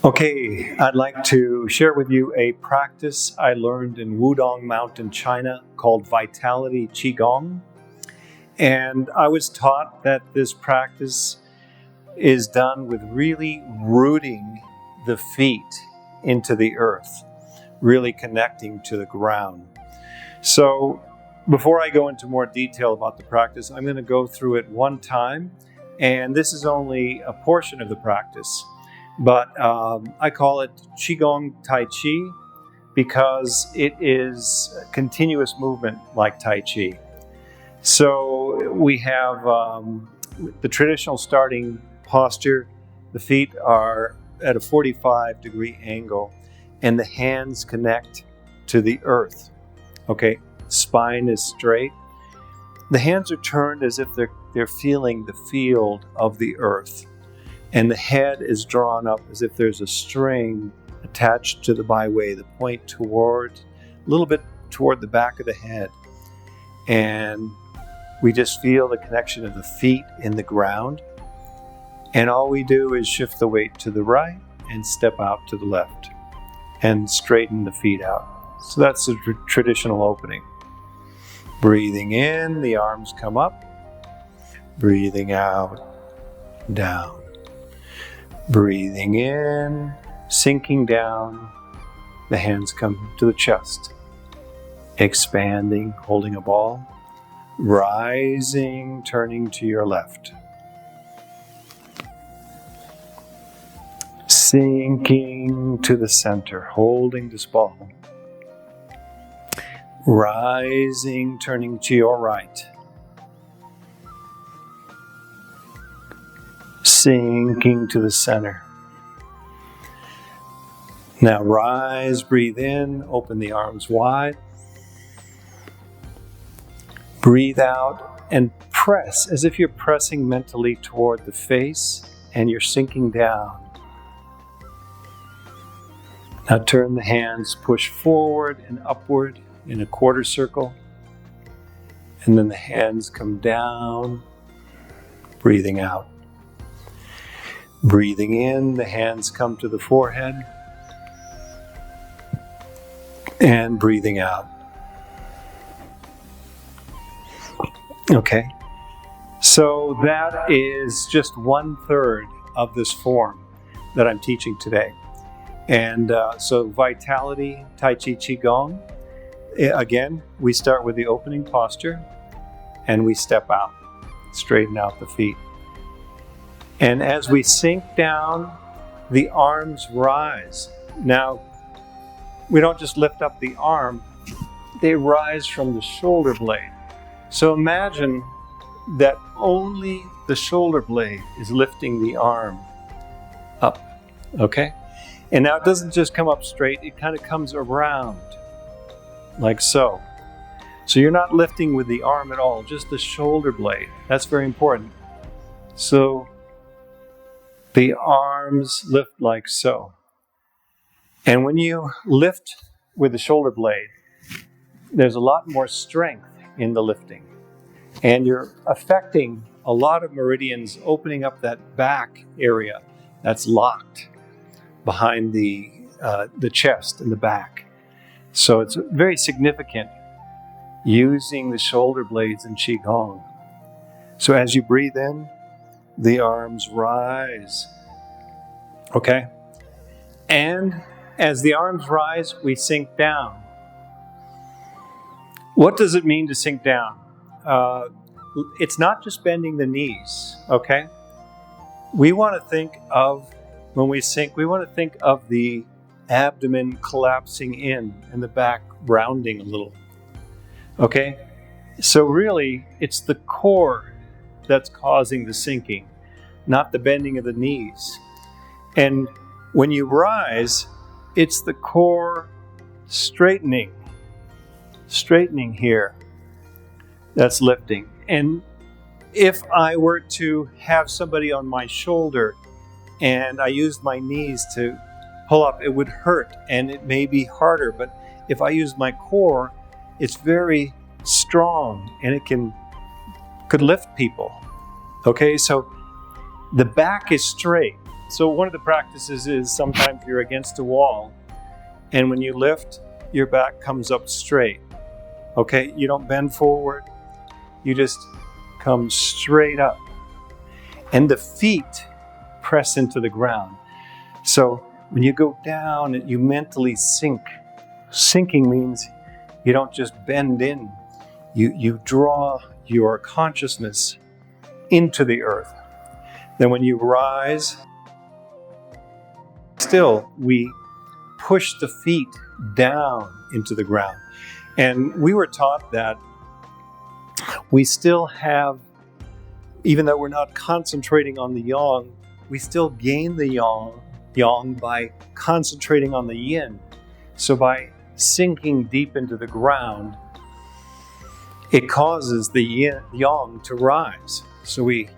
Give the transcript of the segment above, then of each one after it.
Okay, I'd like to share with you a practice I learned in Wudang Mountain, China called Vitality Qigong. And I was taught that this practice is done with really rooting the feet into the earth, really connecting to the ground. So before I go into more detail about the practice, I'm going to go through it one time. And this is only a portion of the practice. But I call it Qigong Tai Chi because it is continuous movement like Tai Chi. So we have the traditional starting posture. The feet are at a 45-degree angle and the hands connect to the earth. Okay, spine is straight. The hands are turned as if they're feeling the field of the earth. And the head is drawn up as if there's a string attached to the byway, the point toward, a little bit toward the back of the head. And we just feel the connection of the feet in the ground. And all we do is shift the weight to the right and step out to the left and straighten the feet out. So that's the traditional opening. Breathing in, the arms come up. Breathing out, down. Breathing in, sinking down, the hands come to the chest. Expanding, holding a ball. Rising, turning to your left. Sinking to the center, holding this ball. Rising, turning to your right. Sinking to the center. Now rise, breathe in, open the arms wide. Breathe out and press as if you're pressing mentally toward the face and you're sinking down. Now turn the hands, push forward and upward in a quarter circle. And then the hands come down, breathing out. Breathing in, the hands come to the forehead. And breathing out. Okay, so that is just 1/3 of this form that I'm teaching today. And so Vitality Tai Chi Qigong, again, we start with the opening posture and we step out, straighten out the feet. And as we sink down, the arms rise. Now, we don't just lift up the arm, they rise from the shoulder blade. So imagine that only the shoulder blade is lifting the arm up, okay? And now it doesn't just come up straight, it kind of comes around, like so. So you're not lifting with the arm at all, just the shoulder blade. That's very important. So the arms lift like so. And when you lift with the shoulder blade, there's a lot more strength in the lifting. And you're affecting a lot of meridians, opening up that back area that's locked behind the chest and the back. So it's very significant using the shoulder blades in Qigong. So as you breathe in, the arms rise. Okay? And as the arms rise, we sink down. What does it mean to sink down? It's not just bending the knees, okay? We want to think of, when we sink, we want to think of the abdomen collapsing in and the back rounding a little, okay? So really, it's the core that's causing the sinking, not the bending of the knees. And when you rise, it's the core straightening here that's lifting. And if I were to have somebody on my shoulder and I used my knees to pull up, it would hurt and it may be harder. But if I use my core, it's very strong and it could lift people. Okay, so the back is straight. So one of the practices is sometimes you're against a wall, and when you lift, your back comes up straight. Okay, you don't bend forward, you just come straight up. And the feet press into the ground. So when you go down, you mentally sink. Sinking means you don't just bend in, you draw your consciousness into the earth. Then when you rise, still we push the feet down into the ground. And we were taught that we still have, even though we're not concentrating on the yang, we still gain the yang by concentrating on the yin. So by sinking deep into the ground, it causes the yang to rise. So we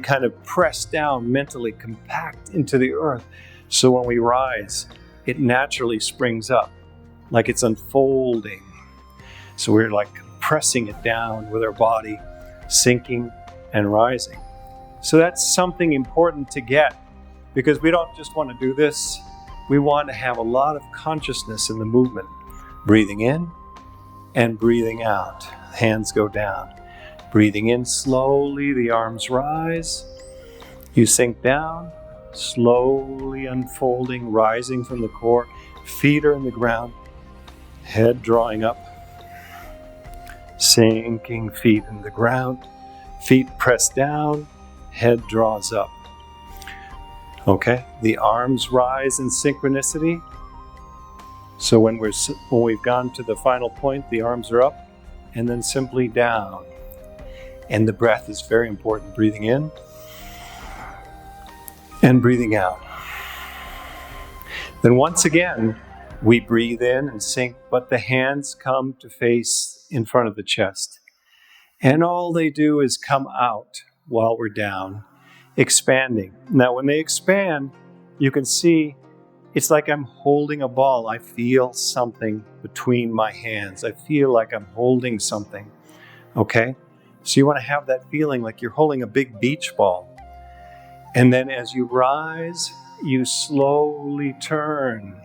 kind of press down mentally, compact into the earth. So when we rise, it naturally springs up, like it's unfolding. So we're like pressing it down with our body, sinking and rising. So that's something important to get, because we don't just want to do this. We want to have a lot of consciousness in the movement. Breathing in and breathing out. Hands go down. Breathing in slowly, the arms rise. You sink down, slowly unfolding, rising from the core. Feet are in the ground, head drawing up. Sinking, feet in the ground. Feet press down, head draws up. Okay, the arms rise in synchronicity. So when we've gone to the final point, the arms are up and then simply down. And the breath is very important. Breathing in and breathing out. Then once again, we breathe in and sink, but the hands come to face in front of the chest. And all they do is come out while we're down, expanding. Now, when they expand, you can see it's like I'm holding a ball. I feel something between my hands. I feel like I'm holding something. Okay? So you want to have that feeling like you're holding a big beach ball. And then as you rise, you slowly turn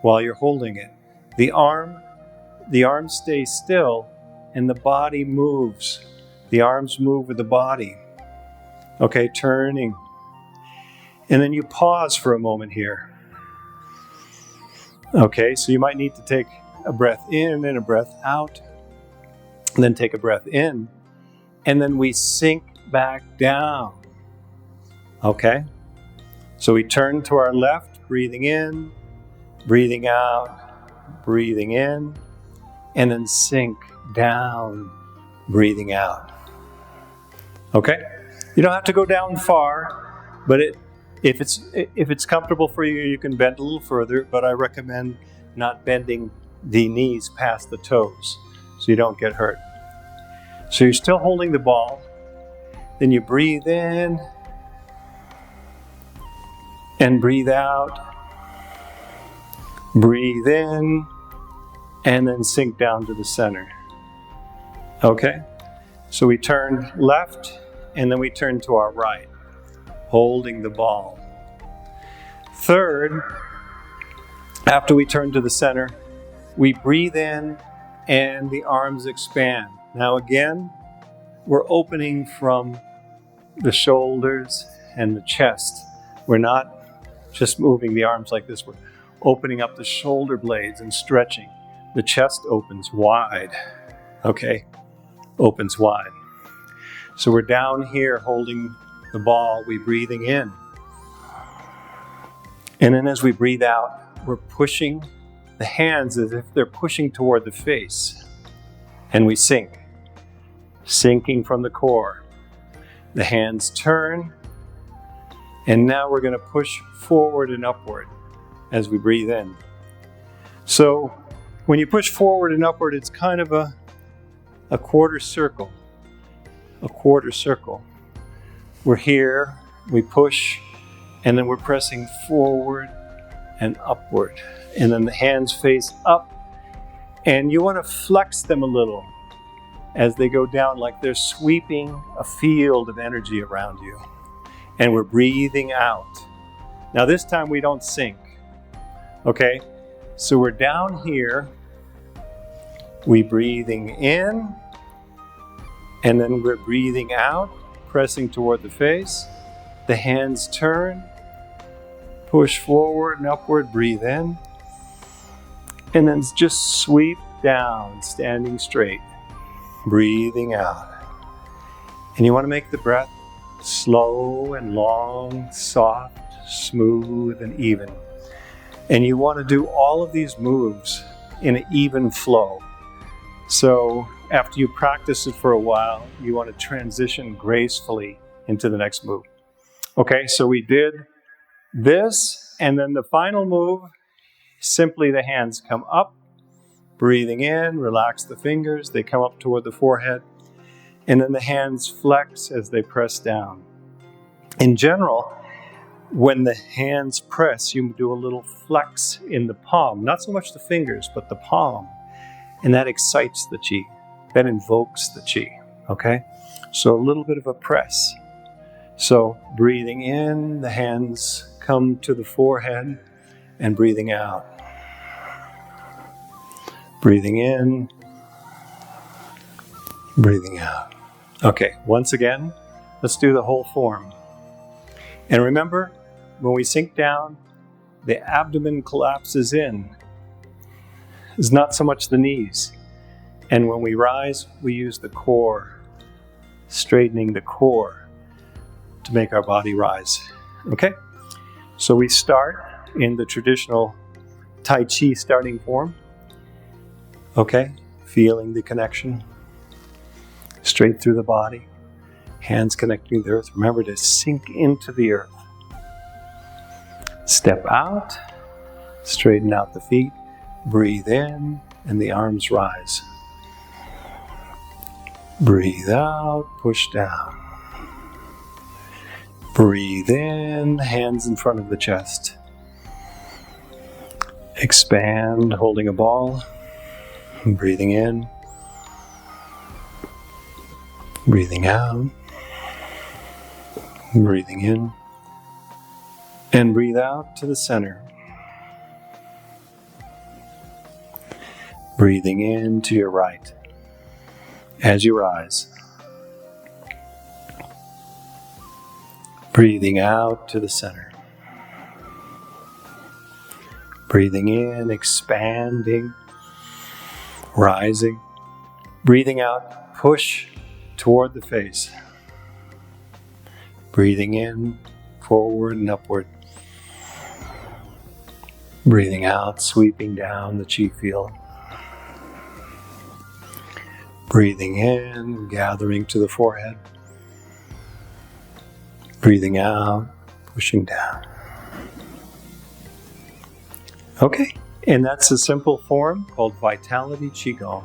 while you're holding it. The arm stays still and the body moves. The arms move with the body. Okay, turning. And then you pause for a moment here. Okay, so you might need to take a breath in and a breath out. And then take a breath in. And then we sink back down. Okay? So we turn to our left, breathing in, breathing out, breathing in, and then sink down, breathing out. Okay? You don't have to go down far, but if it's comfortable for you, you can bend a little further, but I recommend not bending the knees past the toes so you don't get hurt. So you're still holding the ball, then you breathe in and breathe out, breathe in, and then sink down to the center. Okay? So we turn left, and then we turn to our right, holding the ball. Third, after we turn to the center, we breathe in, and the arms expand. Now again, we're opening from the shoulders and the chest. We're not just moving the arms like this. We're opening up the shoulder blades and stretching. The chest opens wide. Okay? Opens wide. So we're down here holding the ball. We're breathing in. And then as we breathe out, we're pushing the hands as if they're pushing toward the face. And we sink. Sinking from the core. The hands turn. And now we're going to push forward and upward as we breathe in. So when you push forward and upward, it's kind of a quarter circle. A quarter circle. We're here, we push, and then we're pressing forward and upward. And then the hands face up, and you want to flex them a little as they go down, like they're sweeping a field of energy around you. And we're breathing out. Now this time we don't sink. Okay, so we're down here. We breathing in, and then we're breathing out, pressing toward the face. The hands turn, push forward and upward, breathe in, and then just sweep down, standing straight, breathing out. And you want to make the breath slow and long, soft, smooth and even. And you want to do all of these moves in an even flow. So after you practice it for a while, you want to transition gracefully into the next move. Okay, so we did this, and then the final move, simply the hands come up, breathing in, relax the fingers, they come up toward the forehead, and then the hands flex as they press down. In general, when the hands press, you do a little flex in the palm, not so much the fingers, but the palm, and that excites the qi, that invokes the qi, okay? So a little bit of a press. So breathing in, the hands come to the forehead, and breathing out. Breathing in, breathing out. Okay, once again, let's do the whole form. And remember, when we sink down, the abdomen collapses in. It's not so much the knees. And when we rise, we use the core, straightening the core to make our body rise. Okay? So we start in the traditional Tai Chi starting form. Okay? Feeling the connection straight through the body. Hands connecting to the earth. Remember to sink into the earth. Step out. Straighten out the feet. Breathe in, and the arms rise. Breathe out, push down. Breathe in, hands in front of the chest. Expand, holding a ball. Breathing in. Breathing out. Breathing in. And breathe out to the center. Breathing in to your right as you rise. Breathing out to the center. Breathing in, expanding, rising. Breathing out, push toward the face. Breathing in, forward and upward. Breathing out, sweeping down the chi field. Breathing in, gathering to the forehead. Breathing out, pushing down. Okay, and that's a simple form called Vitality Qigong.